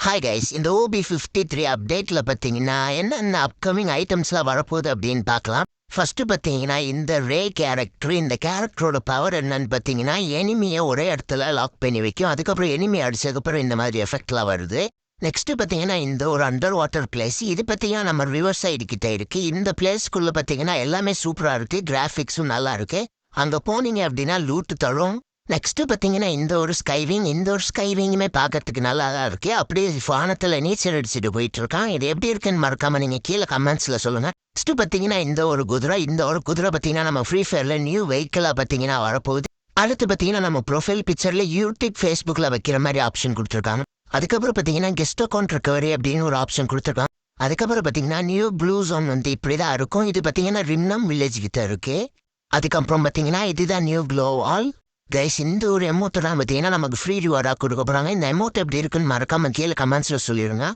Hi guys, இந்த OB53 அப்டேட்டில் பார்த்தீங்கன்னா என்னென்ன அப்கமிங் ஐட்டம்ஸ்லாம் வரப்போகுது அப்படின்னு பார்க்கலாம். ஃபஸ்ட்டு பார்த்தீங்கன்னா இந்த ரே கேரக்டர், இந்த கேரக்டரோட பவர் என்னன்னு பார்த்தீங்கன்னா எனிமியை ஒரே இடத்துல லாக் பண்ணி வைக்கும். அதுக்கப்புறம் எனிமி அடிச்சதுக்கப்புறம் இந்த மாதிரி எஃபெக்ட்லாம் வருது. நெக்ஸ்ட்டு பார்த்தீங்கன்னா இந்த ஒரு அண்டர் வாட்டர் பிளேஸ், இது பார்த்தீங்கன்னா நம்ம ரிவர் சைடு கிட்ட இருக்குது. இந்த பிளேஸ்க்குள்ளே பார்த்தீங்கன்னா எல்லாமே சூப்பராக இருக்குது, கிராஃபிக்ஸும் நல்லா இருக்குது. அங்கே போனீங்க அப்படின்னா லூட்டு தரும். நெக்ஸ்ட்டு பார்த்தீங்கன்னா இந்த ஒரு ஸ்கைவிங்குமே பார்க்கறதுக்கு நல்லா தான் இருக்கு. அப்படியே வானத்தில் நீச்சல் அடிச்சுட்டு போயிட்டு இருக்கான். இது எப்படி இருக்குன்னு மறக்காம நீங்கள் கீழே கமெண்ட்ஸில் சொல்லுங்கள். நெக்ஸ்ட்டு பார்த்தீங்கன்னா இந்த ஒரு குதிரை பார்த்தீங்கன்னா நம்ம ஃப்ரீ ஃபயரில் நியூ வெஹிக்கிளாக பார்த்தீங்கன்னா வரப்போகுது. அடுத்து பார்த்தீங்கன்னா நம்ம ப்ரொஃபைல் பிக்சரில் யூடியூப் ஃபேஸ்புக்கில் வைக்கிற மாதிரி ஆப்ஷன் கொடுத்துருக்காங்க. அதுக்கப்புறம் பார்த்தீங்கன்னா கெஸ்ட் அக்கௌண்ட் ரெக்கவரி அப்படின்னு ஒரு ஆப்ஷன் கொடுத்துருக்காங்க. அதுக்கப்புறம் பார்த்தீங்கன்னா நியூ ப்ளூ ஜோன் வந்து இப்படி தான் இருக்கும். இது பார்த்தீங்கன்னா ரிம்னம் வில்லேஜ் கிட்ட இருக்கு. அதுக்கப்புறம் பார்த்தீங்கன்னா இதுதான் நியூ க்ளோ ஆல். கைஸ், இந்த ஒரு எமௌண்ட்டு தான் பார்த்தீங்கன்னா நமக்கு ஃப்ரீ ரிவார்டாக கொடுக்க போகிறாங்க. இந்த எமௌண்ட் எப்படி இருக்குன்னு மறக்காம கீழே கமெண்ட்ஸில் சொல்லிடுங்க.